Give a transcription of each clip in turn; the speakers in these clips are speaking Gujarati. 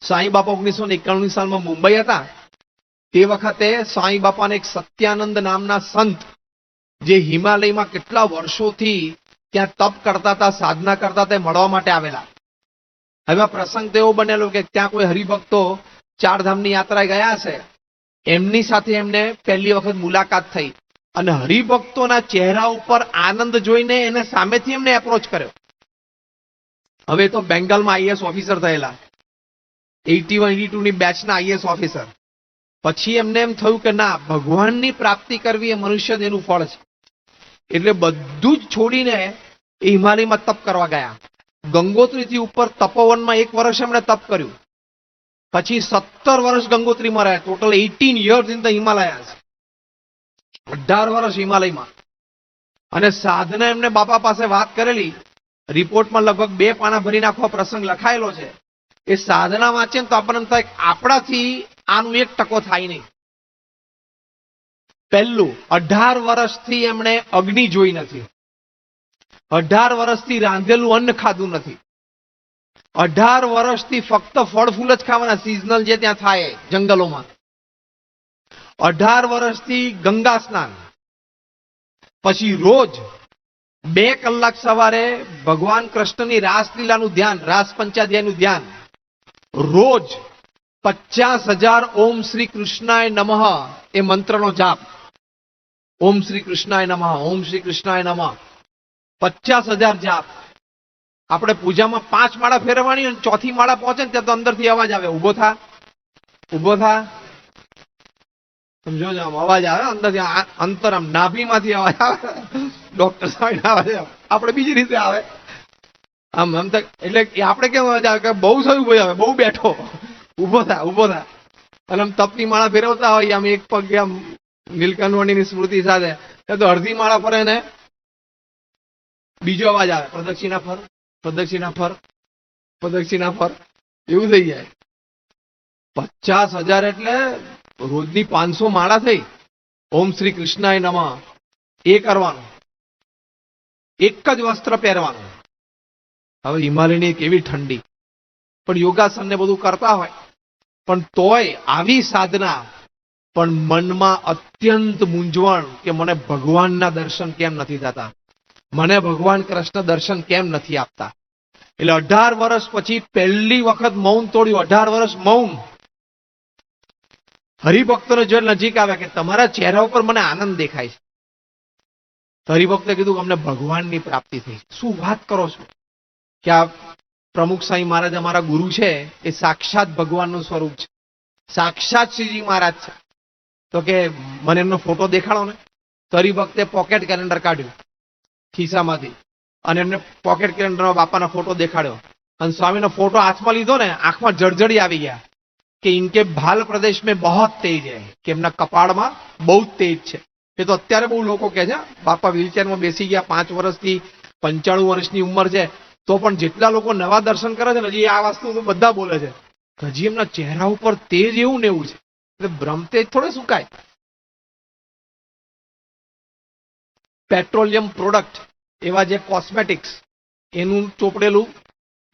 સાંઈ બાપા 1991 સાલમાં મુંબઈ હતા. તે વખતે સાંઈ બાપાને એક સત્યાનંદ નામના સંત, જે હિમાલયમાં કેટલા વર્ષોથી ત્યાં તપ કરતા હતા, સાધના કરતા હતા, મળવા માટે આવેલા. હવે પ્રસંગ તો એવો બનેલો કે ત્યાં કોઈ હરિભક્તો ચારધામની યાત્રા ગયા હશે, એમની સાથે એમને પહેલી વખત મુલાકાત થઈ અને હરિભક્તોના ચહેરા ઉપર આનંદ જોઈને એને સામેથી એમને એપ્રોચ કર્યો. હવે તો બેંગાલમાં આઈએએસ ઓફિસર થયેલા, 81-82 ની બેચના આઈએએસ ઓફિસર. પછી એમને એમ થયું કે ના, ભગવાનની પ્રાપ્તિ કરવી એ મનુષ્ય એનું ફળ છે. એટલે બધું જ છોડીને એ હિમાલયમાં તપ કરવા ગયા. ગંગોત્રીથી ઉપર તપોવનમાં 1 વર્ષ એમણે તપ કર્યું. પછી 17 વર્ષ ગંગોત્રીમાં રહ્યા. Total 18 years in the Himalayas. 18 વર્ષ હિમાલયમાં. અને સાધના એમને બાપા પાસે વાત કરેલી. રિપોર્ટમાં લગભગ 2 પાના ભરી નાખવા પ્રસંગ લખાયેલો છે. એ સાધના વાંચે તો આપણને થાય આપણાથી આનું 1% થાય નહીં. પહેલું, 18 વર્ષથી એમણે અગ્નિ જોઈ નથી. 18 વર્ષથી રાંધેલું અન્ન ખાધું નથી. 18 વર્ષથી ફક્ત ફળ ફૂલ જ ખાવાના, સિઝનલ જે ત્યાં થાય જંગલોમાં. 18 વર્ષથી ગંગા સ્નાન. પછી રોજ 2 કલાક સવારે ભગવાન કૃષ્ણની રાસલીલાનું ધ્યાન, રાસ પંચાધ્યાયનું ધ્યાન. રોજ 50,000 ઓમ શ્રી કૃષ્ણાય નમઃ એ મંત્રનો જાપ. ઓમ શ્રી કૃષ્ણાય નમઃ, ઓમ શ્રી કૃષ્ણાય નમઃ. 50,000 જાપ. આપણે પૂજામાં 5 માળા ફેરવવાની અને 4થી માળા પહોંચે ને ત્યાં તો અંદરથી અવાજ આવે, ઉભો થા, ઉભો થા. સમજો છો? અવાજ આવે અંદરથી, અંતર આમ નાભીમાંથી અવાજ આવે. ડોક્ટર સાહેબ અવાજ આવે, આપણે બીજી રીતે આવે આમ આમ. એટલે આપણે કેમ અવાજ આવે કે બહુ થયું, ભાઈ આવે, બહુ બેઠો, ઉભો થા, ઉભો થા. અને આમ તપની માળા ફેરવતા હોય, આમ એક પગ આમ નીલકંઠવણીની સ્મૃતિ સાથે, તો અડધી માળા ફરે ને બીજો અવાજ આવે, પ્રદક્ષિણા ફર, પ્રદક્ષિણા ફર, પ્રદક્ષિણા ફર. એવું થઈ જાય. 50,000 એટલે રોજની 500 માળા થઈ. ઓમ શ્રી કૃષ્ણાય નમઃ એ કરવાનું. એક જ વસ્ત્ર પહેરવાનું. હવે હિમાલયની કેવી ઠંડી, પણ યોગાસન ને બધું કરતા હોય, પણ તોય આવી સાધના, પણ મનમાં અત્યંત મૂંઝવણ કે મને ભગવાનના દર્શન કેમ નથી થતા, મને ભગવાન કૃષ્ણ દર્શન કેમ નથી આપતા. એટલે 18 વર્ષ પછી પહેલી વખત મૌન તોડ્યું. 18 વર્ષ મૌન. હરિભક્તોને જો નજીક આવે કે તમારા ચહેરા ઉપર મને આનંદ દેખાય છે, તો હરિભક્તે કીધું કે અમને ભગવાનની પ્રાપ્તિ થઈ. શું વાત કરો છો? કે આ પ્રમુખ સાંઈ મહારાજ અમારા ગુરુ છે, એ સાક્ષાત ભગવાનનું સ્વરૂપ છે, સાક્ષાત શ્રીજી મહારાજ છે. તો કે મને એમનો ફોટો દેખાડો ને. તો હરિભક્તે પોકેટ કેલેન્ડર કાઢ્યું ખિસ્સામાંથી અને એમને પોકેટ કેલેન્ડરમાં બાપાનો ફોટો દેખાડ્યો. અને સ્વામીનો ફોટો હાથમાં લીધો ને, આંખમાં જળજળી આવી ગયા કે ઇનકે ભાલ પ્રદેશ મેં બહુ તેજ હૈ, કે એમના કપાળમાં બહુ તેજ છે. એ તો અત્યારે બહુ લોકો કહે છે, બાપા વ્હીલચેરમાં બેસી ગયા, 5 વર્ષથી 95 વર્ષની ઉંમર છે, તો પણ જેટલા લોકો નવા દર્શન કરે છે ને, હજી આ વસ્તુ તો બધા બોલે છે, હજી એમના ચહેરા ઉપર તેજ એવું ને એવું છે. એટલે બ્રહ્મતેજ થોડે સુકાય. પેટ્રોલિયમ પ્રોડક્ટ, એવા જે કોસ્મેટિક્સ, એનું ચોપડેલું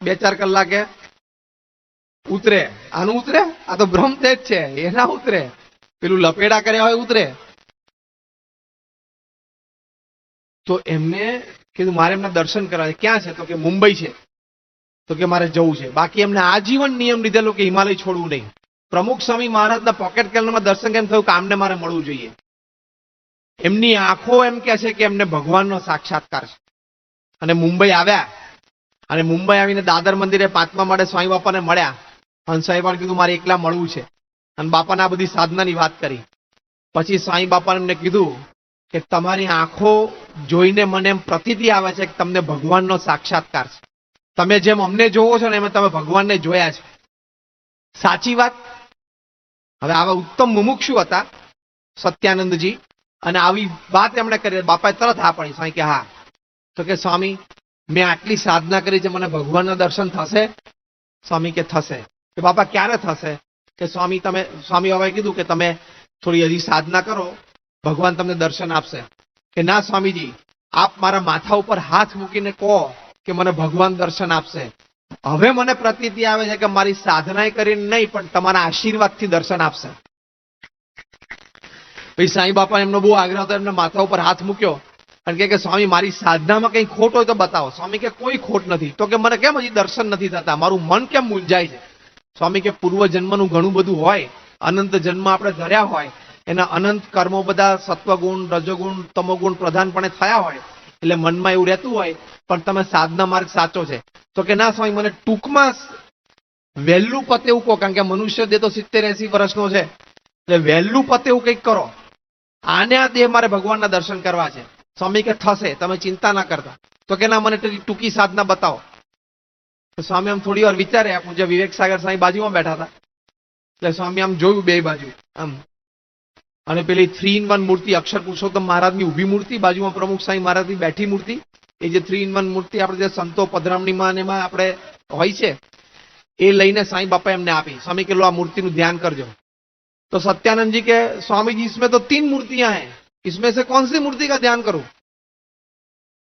2-4 કલાકે ઉતરે. આનું ઉતરે? આ તો બ્રહ્મતેજ છે, એના ઉતરે. પેલું લપેડા કર્યા હોય ઉતરે. તો એમને કીધું મારે એમના દર્શન કરવા. ક્યાં છે? તો કે મુંબઈ છે. તો કે મારે જવું છે. બાકી એમને આજીવન નિયમ લીધેલો કે હિમાલય છોડવું નહીં. પ્રમુખ સ્વામી મહારાજના પોકેટ કેલેન્ડરમાં દર્શન કેમ થયું કે આમને મારે મળવું જોઈએ. એમની આંખો એમ કે છે કે એમને ભગવાનનો સાક્ષાત્કાર છે. અને મુંબઈ આવ્યા, અને મુંબઈ આવીને દાદર મંદિરે 5મા માળે સ્વામી બાપાને મળ્યા. અને સ્વામી બાપાને કીધું મારે એકલા મળવું છે. અને બાપાને આ બધી સાધનાની વાત કરી. પછી સ્વામી બાપાને એમને કીધું કે તમારી આંખો જોઈને મને એમ પ્રતીતિ આવે છે કે તમને ભગવાનનો સાક્ષાત્કાર છે. તમે જેમ અમને જોવો છો ને એમ તમે ભગવાનને જોયા છે. સાચી વાત. હવે આવા ઉત્તમ મુમુક્ષુ હતા સત્યાનંદજી, અને આવી વાત એમણે કરી. બાપાએ તરત હા પાડી. સ્વામી કે હા. તો કે સ્વામી મેં આટલી સાધના કરી છે, મને ભગવાનના દર્શન થશે? સ્વામી કે થશે. કે બાપા ક્યારે થશે? કે સ્વામી બાબાએ કીધું કે તમે થોડી હજી સાધના કરો, ભગવાન તમને દર્શન આપશે. કે ના સ્વામીજી, આપ મારા માથા ઉપર હાથ મૂકીને કહો કે મને ભગવાન દર્શન આપશે. હવે મને પ્રતીતિ આવે છે કે મારી સાધના કરીને નહીં પણ તમારા આશીર્વાદથી દર્શન આપશે. પછી સાંઈ બાપા એમનો બહુ આગ્રહ હતો, એમને માથા ઉપર હાથ મૂક્યો અને કે સ્વામી મારી સાધનામાં કઈ ખોટ હોય તો બતાવો. સ્વામી કે કોઈ ખોટ નથી. તો કે મને કેમ હજી દર્શન નથી થતા, મારું મન કેમ મૂંઝાય છે? સ્વામી કે પૂર્વ જન્મનું ઘણું બધું હોય, અનંત જન્મ આપણે ધર્યા હોય, એના અનંત કર્મો બધા સત્વગુણ રજોગુણ તમોગુણ પ્રધાનપણે થયા હોય એટલે મનમાં એવું રહેતું હોય, પણ તમે સાધના માર્ગ સાચો છે. તો કે ના સ્વામી મને ટૂંકમાં વહેલું પતે એવું કહો, કારણ કે મનુષ્ય દેહ તો 70-80 વર્ષનો છે, એટલે વહેલું પતે એવું કંઈક કરો. આને આ દેહ મારે ભગવાનના દર્શન કરવા છે. સ્વામી કે થશે, તમે ચિંતા ના કરતા. તો કે ના મને ટૂંકી સાધના બતાવો. તો સ્વામી આમ થોડી વાર વિચાર્યા. પૂજ્ય વિવેક સાગર સાંઈ બાજુમાં બેઠા હતા એટલે સ્વામી આમ જોયું બે બાજુ આમ, અને પેલી 3-in-1 મૂર્તિ અક્ષર પુરુષોત્તમ મહારાજની ઊભી મૂર્તિ, બાજુમાં પ્રમુખ સાંઈ મહારાજની બેઠી મૂર્તિ, એ જે 3-in-1 મૂર્તિ આપણે જે સંતો પધરામણીમાં એમાં આપણે હોય છે એ લઈને સાંઈ બાપા એમને આપી. સ્વામી કે લો આ મૂર્તિનું ધ્યાન કરજો. तो सत्यानंद जी के स्वामी जी इसमें तो 3 मूर्तियां हैं, इसमें से कौन सी मूर्ति का ध्यान करूं?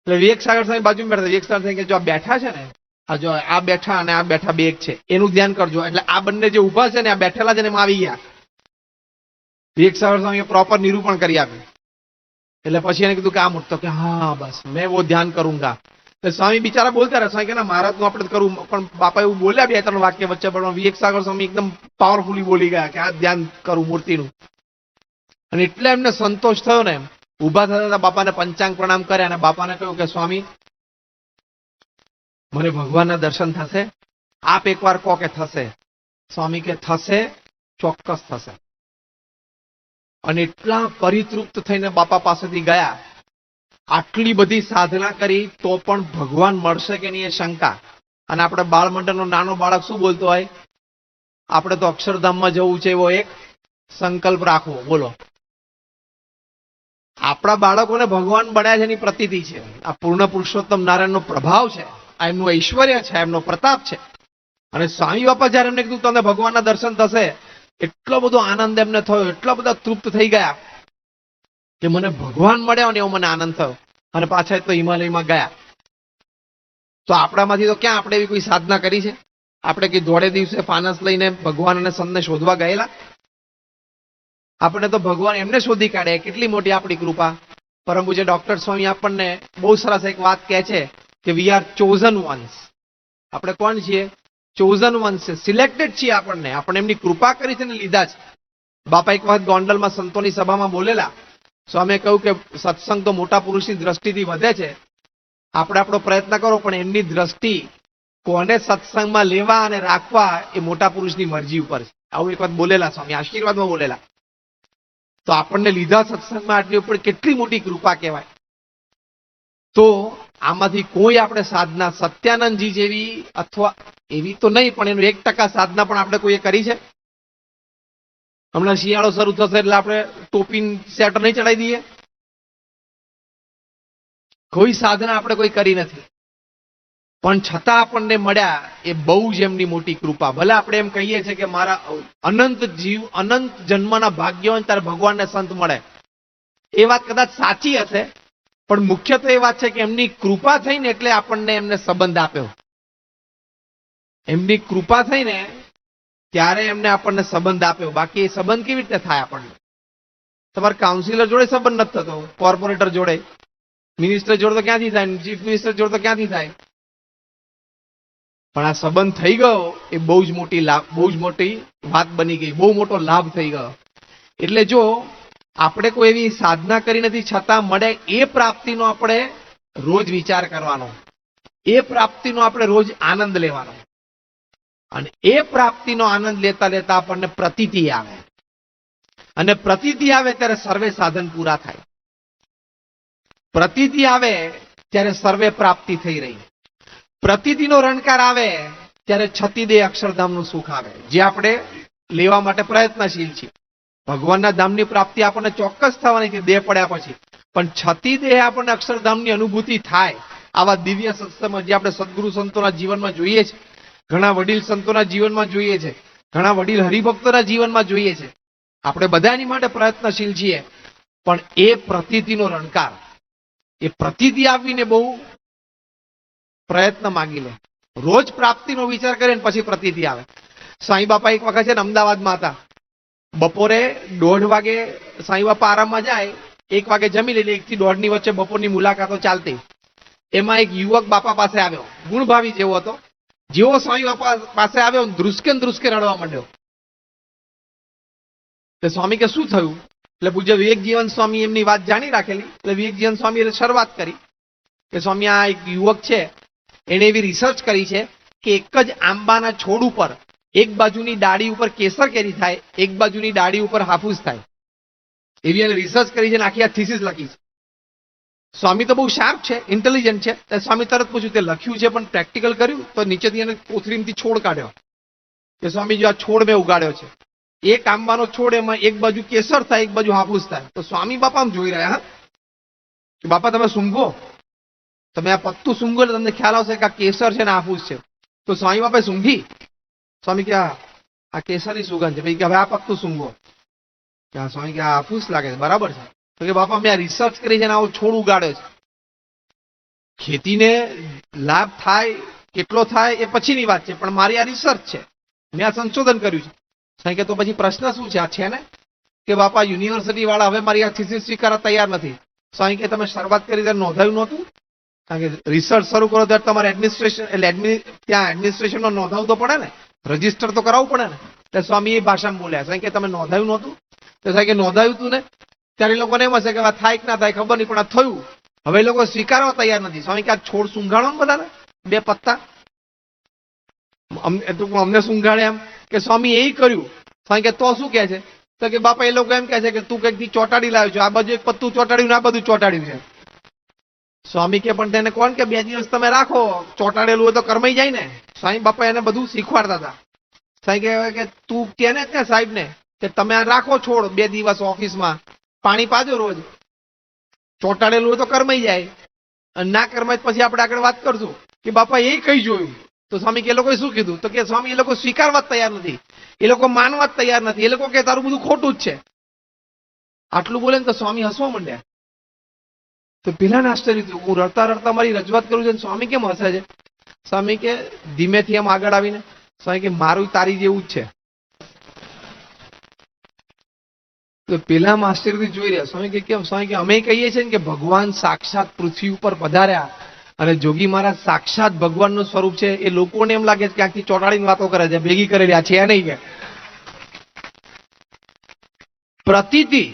એટલે વિવેક સાગર સાહેબ બાજુ બેઠા. વિવેક સાગર સાહેબ કે જો આ બેઠા છે ને, આ જો આ બેઠા અને આ બેઠા બે એક છે, એનું ધ્યાન કરજો. એટલે આ બંને જે ઉભા છે ને આ બેઠેલા છે ને એમાં આવી ગયા. વિવેક સાગર સાહેબ પ્રોપર નિરૂપણ કરી આપ્યું. એટલે પછી એને કીધું કે આ મૂર્તિ, કે હા બસ મેં વો ધ્યાન કरूंगा. તો સ્વામી બિચારા બોલતા રહ્યા. સ્વામી કે ના મહારાજનું આપણે કરવું, પણ બાપા એવું બોલ્યા 2-3 વાક્ય વચ્ચે, પણ વિવેક સાગર સ્વામી એકદમ પાવરફુલી બોલી ગયા કે આ ધ્યાન કરું મૂર્તિનું. અને એટલે એમને સંતોષ થયો ને, ઉભા થતા બાપાને પંચાંગ પ્રણામ કર્યા અને બાપાને કહ્યું કે સ્વામી મને ભગવાનના દર્શન થશે? આપ એકવાર કહો કે થશે. સ્વામી કે થશે, ચોક્કસ થશે. અને એટલા પરિતૃપ્ત થઈને બાપા પાસેથી ગયા. આટલી બધી સાધના કરી તો પણ ભગવાન મળશે કે નહીં એ શંકા. અને આપણે બાળ મંડળનો નાનો બાળક શું બોલતો હોય, આપણે તો અક્ષરધામમાં જવું છે એવો એક સંકલ્પ રાખવો. બોલો, આપણા બાળકોને ભગવાન મળ્યા છે એની પ્રતીતિ છે. આ પૂર્ણ પુરુષોત્તમ નારાયણનો પ્રભાવ છે, આ એમનું ઐશ્વર્ય છે, એમનો પ્રતાપ છે. અને સ્વામી બાપા જયારે એમને કીધું તમને ભગવાનના દર્શન થશે, એટલો બધો આનંદ એમને થયો, એટલા બધા તૃપ્ત થઈ ગયા કે મને ભગવાન મળ્યા ને એવો મને આનંદ થયો. અને પાછા તો હિમાલયમાં ગયા. તો આપણામાંથી તો ક્યાં આપણે એવી કોઈ સાધના કરી છે? આપણે કે દોડે દિવસે ફાનસ લઈને ભગવાન અને સંતને શોધવા ગયેલા? આપણે તો ભગવાન એમને શોધી કાઢે. કેટલી મોટી આપણી કૃપા. પરમ પૂજ્ય ડોક્ટર સ્વામી આપણને બહુ સરસ એક વાત કહે છે કે વી આર ચોઝન વન્સ. આપણે કોણ છીએ? ચોઝન વન્સ છે, સિલેક્ટેડ છીએ. આપણે એમની કૃપા કરી છે ને લીધા છે. બાપા એક વખત ગોંડલમાં સંતોની સભામાં બોલેલા. સ્વામીએ કહ્યું કે સત્સંગ તો મોટા પુરુષની દ્રષ્ટિથી વધે છે, આપણે આપણો પ્રયત્ન કરો, પણ એમની દ્રષ્ટિ કોને સત્સંગમાં લેવા અને રાખવા એ મોટા પુરુષની મરજી ઉપર છે. આવું એક વાત બોલેલા સ્વામી, આશીર્વાદમાં બોલેલા. તો આપણને લીધા સત્સંગમાં આટલી ઉપર કેટલી મોટી કૃપા કહેવાય. તો આમાંથી કોઈ આપણે સાધના સત્યાનંદજી જેવી અથવા એવી તો નહીં, પણ એનું 1% સાધના પણ આપણે કોઈએ કરી છે? હમણાં શિયાળો શરૂ થશે એટલે આપણે ટોપી સેટ નહીં ચડાવી દઈએ? કોઈ સાધના આપણે કોઈ કરી નથી, પણ છતાં આપણને મળ્યા એ બહુ જ એમની મોટી કૃપા. ભલે આપણે એમ કહીએ છીએ કે મારા અનંત જન્મના ભાગ્ય હોય ત્યારે ભગવાનને સંત મળે, એ વાત કદાચ સાચી હશે, પણ મુખ્ય તો એ વાત છે કે એમની કૃપા થઈને એટલે આપણને એમને સંબંધ આપ્યો. એમની કૃપા થઈને ત્યારે એમને આપણને સંબંધ આપ્યો. બાકી એ સંબંધ કેવી રીતે થાય આપણને? તમારે કાઉન્સિલર જોડે સંબંધ નથી થતો, કોર્પોરેટર જોડે, મિનિસ્ટર જોડે તો ક્યાંથી થાય, ચીફ મિનિસ્ટર જોડે તો ક્યાંથી થાય? પણ આ સંબંધ થઈ ગયો એ બહુ જ મોટી લાભ, બહુ જ મોટી વાત બની ગઈ, બહુ મોટો લાભ થઈ ગયો. એટલે જો આપણે કોઈ એવી સાધના કરી નથી છતાં મળે, એ પ્રાપ્તિનો આપણે રોજ વિચાર કરવાનો, એ પ્રાપ્તિનો આપણે રોજ આનંદ લેવાનો. અને એ પ્રાપ્તિનો આનંદ લેતા લેતા આપણને પ્રતીતિ આવે, અને પ્રતીતિ આવે ત્યારે સર્વે સાધન પૂરા થાય. પ્રતીતિ આવે ત્યારે સર્વે પ્રાપ્તિ થઈ રહી. પ્રતીતિનો રણકાર આવે ત્યારે છતીદેહ અક્ષરધામનું સુખ આવે, જે આપણે લેવા માટે પ્રયત્નશીલ છીએ. ભગવાનના ધામની પ્રાપ્તિ આપણને ચોક્કસ થવાની છે દેહ પડ્યા પછી, પણ છતીદેહ આપણને અક્ષરધામની અનુભૂતિ થાય. આવા દિવ્ય સત્સંગમાં જે આપણે સદગુરુ સંતોના જીવનમાં જોઈએ છે, ઘણા વડીલ સંતોના જીવનમાં જોઈએ છે, ઘણા વડીલ હરિભક્તોના જીવનમાં જોઈએ છે. આપણે બધા એની માટે પ્રયત્નશીલ છીએ, પણ એ પ્રતીતિનો રણકાર, એ પ્રતીતિ આવીને બહુ પ્રયત્ન માંગી લે. રોજ પ્રાપ્તિનો વિચાર કરે ને પછી પ્રતીતિ આવે. સાંઈ બાપા એક વખત છે ને અમદાવાદમાં હતા. બપોરે 1:30 વાગે સાંઈ બાપા આરામમાં જાય, 1 વાગે જમી લે, 1 થી 1:30 ની વચ્ચે બપોરની મુલાકાતો ચાલતી. એમાં એક યુવક બાપા પાસે આવ્યો, ગુણભાવી જેવો હતો. જેવો સ્વામી બાપા પાસે આવ્યો, ધ્રુસકે ને ધ્રુસકે રડવા માંડ્યો. એટલે સ્વામી કે શું થયું? એટલે પૂજ્ય વિવેકજીવન સ્વામી એમની વાત જાણી રાખેલી. એટલે વિવેકજીવન સ્વામી શરૂઆત કરી કે સ્વામી આ એક યુવક છે, એને એવી રિસર્ચ કરી છે કે એક જ આંબાના છોડ ઉપર એક બાજુની ડાળી ઉપર કેસર કેરી થાય, એક બાજુની ડાળી ઉપર હાફૂસ થાય. એવી એને રિસર્ચ કરી છે ને આખી આ થીસીસ લખી છે. સ્વામી તો બહુ શાર્પ છે, ઇન્ટેલિજન્ટ છે. સ્વામી તરત પૂછ્યું તે લખ્યું છે પણ પ્રેક્ટિકલ કર્યું? તો નીચેથી એને કોથળીમાંથી છોડ કાઢ્યો કે સ્વામી જો આ છોડ મેં ઉગાડ્યો છે, એક આંબાનો છોડ, એમાં એક બાજુ કેસર થાય, એક બાજુ હાફૂસ થાય. તો સ્વામી બાપા આમ જોઈ રહ્યા, કે બાપા તમે સૂંઘો, તમે આ પત્તું સૂંઘો એટલે તમને ખ્યાલ આવશે કે આ કેસર છે ને હાફૂસ છે. તો સ્વામી બાપાએ સૂંઘી. સ્વામી કે આ કેસરની સુગંધ છે. પછી કે હવે આ પત્તું સૂંઘો. સ્વામી કે આ હાફૂસ લાગે છે. બરાબર છે. તો કે બાપા મેં આ રિસર્ચ કરી છે ને આવો છોડ ઉગાડ્યો છે. ખેતીને લાભ થાય કેટલો થાય એ પછીની વાત છે, પણ મારી આ રિસર્ચ છે, મેં આ સંશોધન કર્યું છે. સાંઈ કે તો પછી પ્રશ્ન શું છે? આ છે ને કે બાપા યુનિવર્સિટી વાળા હવે મારી આ થીસીસ સ્વીકારવા તૈયાર નથી. સ્વામી કે તમે શરૂઆત કરી ત્યારે નોંધાયું નહોતું? કારણ કે રિસર્ચ શરૂ કરો ત્યારે તમારે એડમિનિસ્ટ્રેશન એટલે ત્યાં એડમિનિસ્ટ્રેશનમાં નોંધાવવું તો પડે ને, રજીસ્ટર તો કરાવવું પડે ને. એટલે સ્વામી એ ભાષામાં બોલ્યા. સાંઈ કે તમે નોંધાયું નહોતું? તો સાંઈ કે નોંધાયું હતું ને. ત્યારે એ લોકોને એમ હશે કે થાય કે ના થાય ખબર નહીં, પણ આ થયું. હવે એ લોકો સ્વીકારવા તૈયાર નથી. સ્વામી કે આ છોડ સૂંઘાડો ને બધાને, 2 પત્તા અમને સૂંઘાડે એમ કે સ્વામી એ કર્યું. સ્વામી કે તો શું કહે છે? તો કે બાપા એ લોકો એમ કહે છે કે તું કંઈક ચોટાડી લાવ્યો છો, આ બાજુ એક પત્તું ચોટાડ્યું ને આ બધું ચોટાડ્યું છે. સ્વામી કે પણ તેને કોણ કે 2 દિવસ તમે રાખો, ચોટાડેલું હોય તો કરમાઈ જાય ને. સ્વામી બાપા એને બધું શીખવાડતા હતા. સાંઈ કહેવાય કે તું કે ને સાહેબ ને કે તમે આ રાખો છોડ 2 દિવસ ઓફિસમાં, પાણી પાજો રોજ, ચોટાડેલું હોય તો કરમાઈ જાય, અને ના કરમાય પછી આપણે આગળ વાત કરશું. કે બાપા એ કઈ જોયું? તો સ્વામી કે એ લોકોએ શું કીધું? તો કે સ્વામી એ લોકો સ્વીકારવા જ તૈયાર નથી, એ લોકો માનવા જ તૈયાર નથી, એ લોકો કે તારું બધું ખોટું જ છે. આટલું બોલે ને તો સ્વામી હસવા માંડ્યા. તો પેલા આશ્ચર્ય થયું, હું રડતા રડતા મારી રજૂઆત કરું છું, સ્વામી કેમ હસે છે? સ્વામી કે ધીમેથી આમ આગળ આવીને સ્વામી કે મારું તારી જેવું જ છે. તો પેલા આશ્ચર્યથી જોઈ રહ્યા. સ્વામી કે કેમ? સ્વામી કે અમે કહીએ છીએ ને કે ભગવાન સાક્ષાત પૃથ્વી ઉપર પધાર્યા અને જોગી મહારાજ સાક્ષાત ભગવાનનું સ્વરૂપ છે. એ લોકોને એમ લાગે છે કે આખી ચોટાડીને વાતો કરે છે, ભેગી કરેલી આ છે નહીં. કે પ્રતીતિ,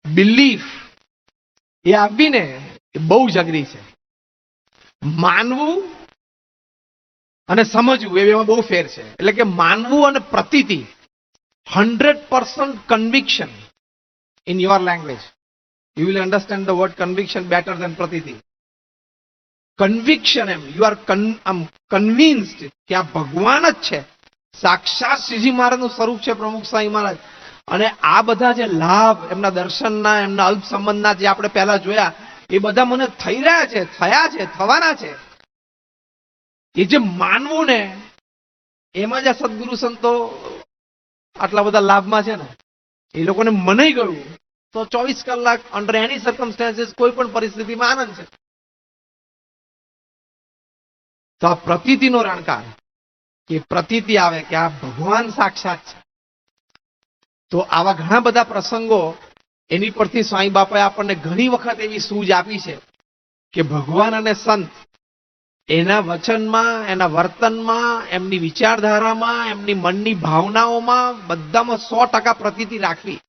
બિલીફ એ આપીને એ બહુ જ અઘરી છે. માનવું અને સમજવું એ બહુ ફેર છે. એટલે કે માનવું અને પ્રતીતિ 100% conviction in your language. You will understand the word conviction better than pratiti. Conviction M, you are convinced કે આ ભગવાન જ છે, સાક્ષાત શ્રીજી મહારાજનું સ્વરૂપ છે પ્રમુખ સ્વામી મહારાજ. અને આ બધા જે લાભ એમના દર્શનના, એમના અલ્પ સંબંધના જે આપણે પહેલા જોયા, એ બધા મને થઈ રહ્યા છે, થયા છે, થવાના છે. એ જે માનવું ને એમાં જ આ સદગુરુ સંતો આટલા બધા લાભમાં છે ને, એ લોકોને મનાઈ ગયું તો 24 કલાક અંડર એની સર્કમસ્ટાન્સીસ કોઈ પણ પરિસ્થિતિમાં આનંદ છે. તો આ પ્રતીતિનો રણકાર, કે પ્રતીતિ આવે કે આ ભગવાન સાક્ષાત છે. તો આવા ઘણા બધા પ્રસંગો એની પરથી સ્વામી બાપાએ આપણને ઘણી વખત એવી સૂઝ આપી છે કે ભગવાન અને સંત એના વચનમાં, એના વર્તનમાં, એમની વિચારધારામાં, એમની મનની ભાવનાઓમાં બધામાં 100% પ્રતીતિ રાખવી.